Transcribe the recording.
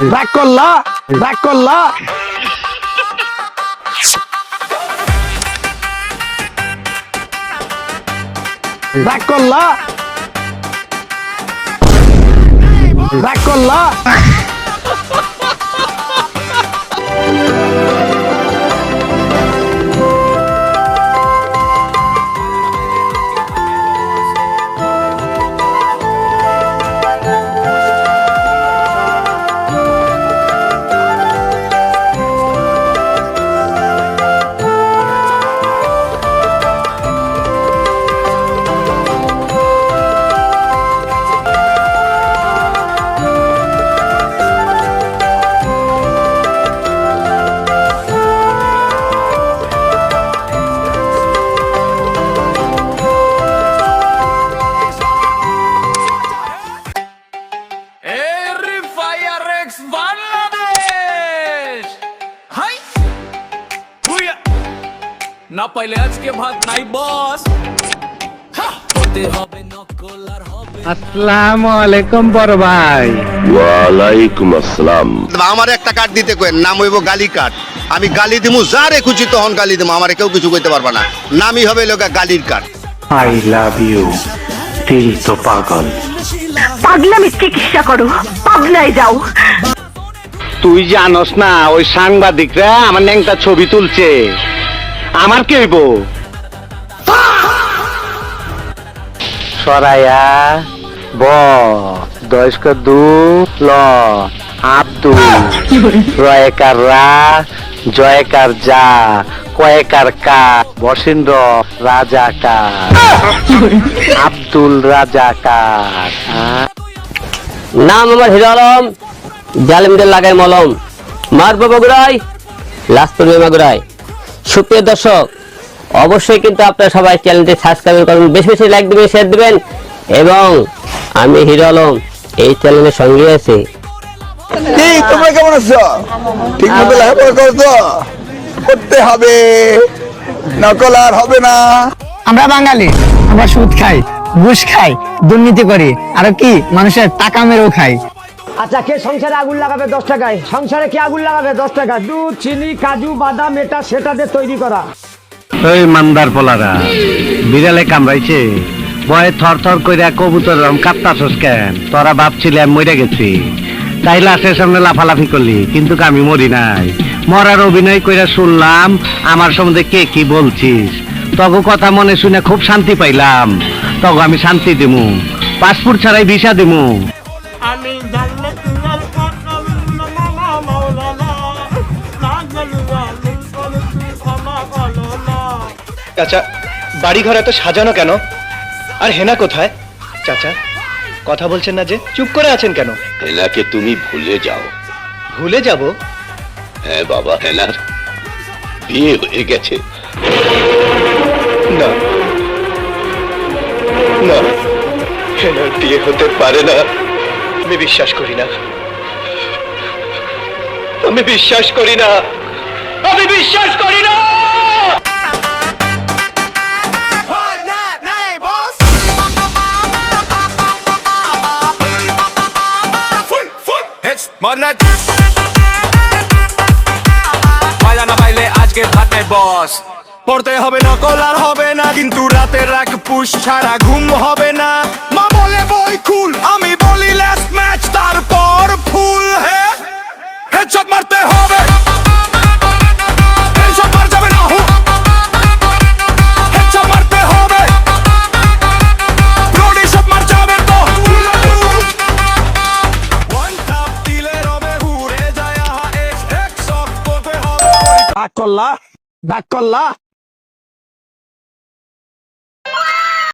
Back করলা back করলা back করলা ব্যাক করলা না পাইলে আজকে ভাত নাই বস হতে হবে নকল আর হবে। আসসালামু আলাইকুম বড় ভাই। ওয়ালাইকুম আসসালাম। আমার একটা কার্ড দিতে কই, নাম হইব গালি কার্ড। আমি গালি দিমু, যারে খুশি তখন গালি দিমু, আমারে কেউ কিছু কইতে পারবা না। নামই হবে লোকা গালির কার্ড। আই লাভ ইউ দিল তো পাগল। পাগলামি চিকিৎসা করো, পাগলায় যাও। তুই জানোস না ওই সাংবাদিকরা আমার ন্যাংটা ছবি তুলছে, আমার কি হইব? সরাইয়া ব দয়স্ক দু ল আব্দুল রয়কার রা জয়কার যা কয়েকার কা বসেন্দ্র রাজাকার আব্দুল রাজাকার। নাম আমার হিরো আলম, জালিমদের লাগাই মলম, মারবো বগুড়াই লাশ পড়বে মাগুরাই। সুপ্রিয় দর্শক, অবশ্যই কিন্তু আপনারা সবাই চ্যানেলটি সাবস্ক্রাইব করবেন, বেশি বেশি লাইক দিবেন, শেয়ার দিবেন। এবং আমি হিরো আলম এই চ্যানেলের সঙ্গে আছি। তোমরা কেমন আছো? ঠিক মতো লেখাপড়া করছো? করতে হবে, নকল আর হবে না। আমরা বাঙালি, আমরা সুদ খাই, ঘুষ খাই, দুর্নীতি করি, আর কি মানুষের টাকা মেরেও খাই। আচ্ছা, কে সংসারে আগুন লাগাবে 10 টাকায়? সংসারে কে আগুন লাগাবে 10 টাকা? দুধ, চিনি, কাজু, বাদাম, এটা সেটা দিয়ে তৈরি করা। ওই মান্দার পোলারা বিড়ালে কামড়াইছে, ভয়ে থর থর কইরা কবুতর কাঁপতাছস কেন? তোরা ভাবছিলি আমি মরে গেছি, তাই লাশের সামনে লাফালাফি করলি, কিন্তু আমি মরি নাই। মরার অভিনয় কইরা শুনলাম আমার সম্বন্ধে কে কি বলছিস। তগো কথা মনে শুনে খুব শান্তি পাইলাম। তগো আমি শান্তি দিমু, পাসপোর্ট ছাড়াই ভিসা দিমু। চাচা, বাড়ি ঘর এত সাজানো কেন? আর হেনা কোথায়? চাচা, কথা বলছেন না যে, চুপ করে আছেন কেন? হেনাকে তুমি ভুলে যাও। ভুলে যাব? হ্যাঁ বাবা, হেনার বিয়ে হয়ে গেছে। না না, হেনার বিয়ে হতে পারে না। আমি বিশ্বাস করি না, আমি বিশ্বাস করি না, আমি বিশ্বাস করি না। আজকে ভাত নাই বস, পড়তে হবে নকল আর হবে না, কিন্তু রাতের এক পুশ ছাড়া ঘুম হবে না। মা বলে বই খুল, আমি বলি লাস্ট ম্যাচ, তারপর ফুল হেডশট মারতে হবে। হেডশট মার যাবে না, হেডশট মারতে হবে। রোডি শট মার যাবে তো, ওয়ান ট্যাপ দিলে রবে উড়ে যায়। এক শট করতে হবে। ব্যাক করলা ব্যাক করলা।